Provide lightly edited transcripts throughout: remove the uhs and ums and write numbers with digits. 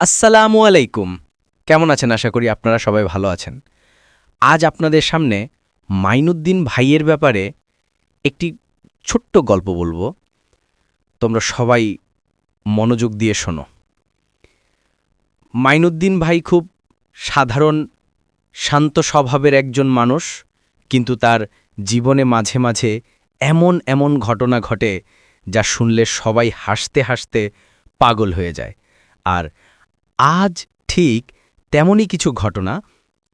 আসসালামু আলাইকুম। কেমন আছেন? আশা করি আপনারা সবাই ভালো আছেন। আজ আপনাদের সামনে মাইনুদ্দিন ভাইয়ের ব্যাপারে একটি ছোট্ট গল্প বলবো। তোমরা সবাই মনোযোগ দিয়ে শোনো। মাইনুদ্দিন ভাই খুব সাধারণ, শান্ত স্বভাবের একজন মানুষ, কিন্তু তার জীবনে মাঝে মাঝে এমন এমন ঘটনা ঘটে যা শুনলে সবাই হাসতে হাসতে পাগল হয়ে যায়। আর আজ ঠিক তেমনই কিছু ঘটনা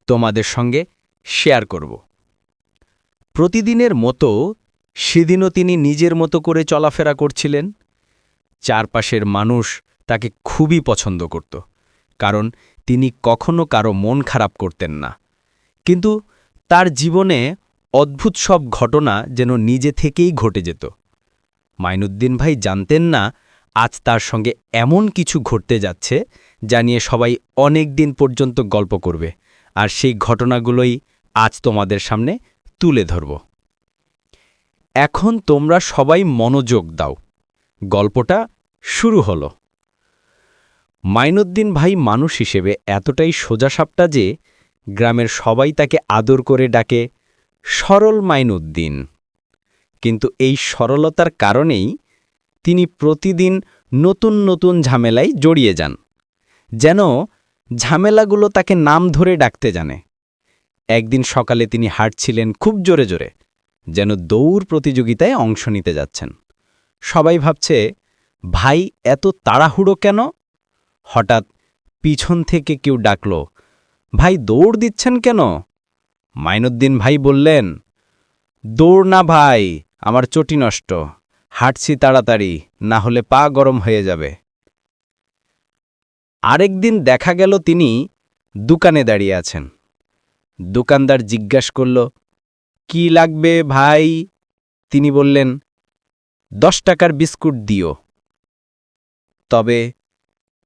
তোমাদের সঙ্গে শেয়ার করব। প্রতিদিনের মতো সেদিনও তিনি নিজের মতো করে চলাফেরা করছিলেন। চারপাশের মানুষ তাকে খুবই পছন্দ করত, কারণ তিনি কখনো কারো মন খারাপ করতেন না। কিন্তু তার জীবনে অদ্ভুত সব ঘটনা যেন নিজে থেকেই ঘটে যেত। মাইনুদ্দিন ভাই জানতেন না আজ তার সঙ্গে এমন কিছু ঘটতে যাচ্ছে যা নিয়ে সবাই অনেক দিন পর্যন্ত গল্প করবে, আর সেই ঘটনাগুলোই আজ তোমাদের সামনে তুলে ধরব। এখন তোমরা সবাই মনোযোগ দাও, গল্পটা শুরু হলো। মাইনুদ্দিন ভাই মানুষ হিসেবে এতটাই সোজাসাপটা যে গ্রামের সবাই তাকে আদর করে ডাকে সরল মাইনুদ্দিন। কিন্তু এই সরলতার কারণেই তিনি প্রতিদিন নতুন নতুন ঝামেলায় জড়িয়ে যান, যেন ঝামেলাগুলো তাকে নাম ধরে ডাকতে জানে। একদিন সকালে তিনি হাঁটছিলেন খুব জোরে জোরে, যেন দৌড় প্রতিযোগিতায় অংশ নিতে যাচ্ছেন। সবাই ভাবছে, ভাই এত তাড়াহুড়ো কেন? হঠাৎ পিছন থেকে কেউ ডাকল, ভাই দৌড় দিচ্ছেন কেন? মাইনুদ্দিন ভাই বললেন, দৌড় না ভাই, আমার চটি নষ্ট, হাঁটছি তাড়াতাড়ি, না হলে পা গরম হয়ে যাবে। আরেকদিন দেখা গেল তিনি দোকানে দাঁড়িয়ে আছেন। দোকানদার জিজ্ঞাসা করল, কি লাগবে ভাই? তিনি বললেন, 10 টাকার বিস্কুট দিও, তবে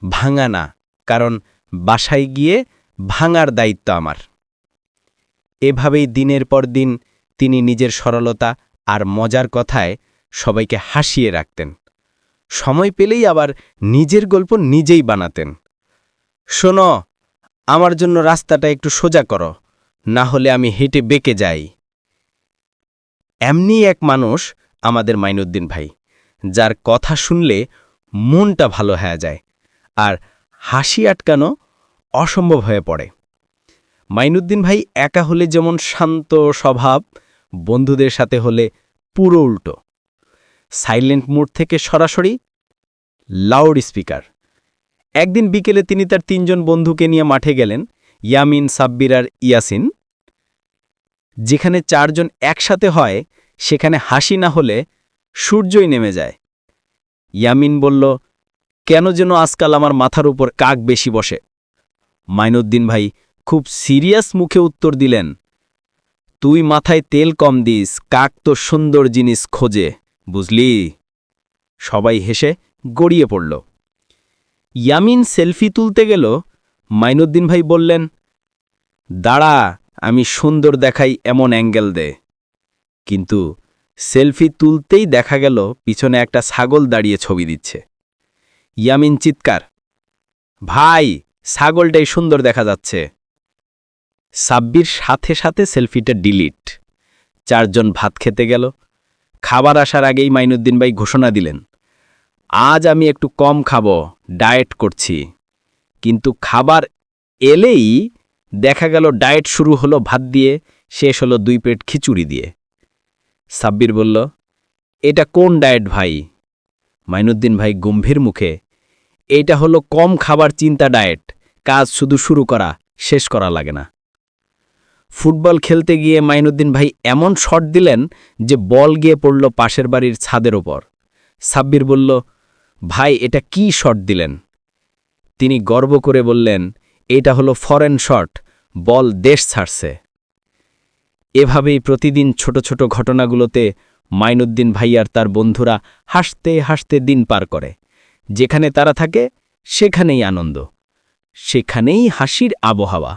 ভাঙা না, কারণ বাসায় গিয়ে ভাঙার দায়িত্ব আমার। এভাবেই দিনের পর দিন তিনি নিজের সরলতা আর মজার কথায় সবাইকে হাসিয়ে রাখতেন। সময় পেলেই আবার নিজের গল্প নিজেই বানাতেন। শোনো, আমার জন্য রাস্তাটা একটু সোজা করো, না হলে আমি হেঁটে বেঁকে যাই। এমনি এক মানুষ আমাদের মাইনুদ্দিন ভাই, যার কথা শুনলে মনটা ভালো হয়ে যায় আর হাসি আটকানো অসম্ভব হয়ে পড়ে। মাইনুদ্দিন ভাই একা হলে যেমন শান্ত স্বভাব, বন্ধুদের সাথে হলে পুরো উল্টো। সাইলেন্ট মোড থেকে সরাসরি লাউড স্পিকার। একদিন বিকেলে তিনি তার 3 জন বন্ধুকে নিয়ে মাঠে গেলেন, ইয়ামিন, সাব্বির আর ইয়াসিন। যেখানে 4 জন একসাথে হয় সেখানে হাসি না হলে সূর্যই নেমে যায়। ইয়ামিন বলল, কেন যেন আজকাল আমার মাথার উপর কাক বেশি বসে। মাইনুদ্দিন ভাই খুব সিরিয়াস মুখে উত্তর দিলেন, তুই মাথায় তেল কম দিস, কাক তো সুন্দর জিনিস খোঁজে, বুঝলি? সবাই হেসে গড়িয়ে পড়ল। ইয়ামিন সেলফি তুলতে গেল। মাইনুদ্দিন ভাই বললেন, দাঁড়া, আমি সুন্দর দেখাই এমন অ্যাঙ্গেল দে। কিন্তু সেলফি তুলতেই দেখা গেল পিছনে একটা ছাগল দাঁড়িয়ে ছবি দিচ্ছে। ইয়ামিন চিৎকার, ভাই ছাগলটাই সুন্দর দেখা যাচ্ছে। সাব্বির সাথে সাথে সেলফিটা ডিলিট। 4 জন ভাত খেতে গেল। খাবার আসার আগেই মাইনুদ্দিন ভাই ঘোষণা দিলেন, আজ আমি একটু কম খাবো, ডায়েট করছি। কিন্তু খাবার এলেই দেখা গেল ডায়েট শুরু হলো ভাত দিয়ে, শেষ হলো 2 প্লেট খিচুড়ি দিয়ে। সাব্বির বলল, এটা কোন ডায়েট ভাই? মাইনুদ্দিন ভাই গম্ভীর মুখে, এইটা হলো কম খাবার চিন্তা ডায়েট, কাজ শুধু শুরু করা, শেষ করা লাগে না। ফুটবল খেলতে গিয়ে মাইনুদ্দিন ভাই এমন শট দিলেন যে বল গিয়ে পড়ল পাশের বাড়ির ছাদের ওপর। সাব্বির বলল, ভাই এটা কি শট দিলেন? তিনি গর্ব করে বললেন, এটা হলো ফরেন শট, বল দেশ ছাড়ছে। এভাবেই প্রতিদিন ছোট ছোট ঘটনাগুলোতে মাইনুদ্দিন ভাই আর তার বন্ধুরা হাসতে হাসতে দিন পার করে। যেখানে তারা থাকে সেখানেই আনন্দ, সেখানেই হাসির আবহাওয়া।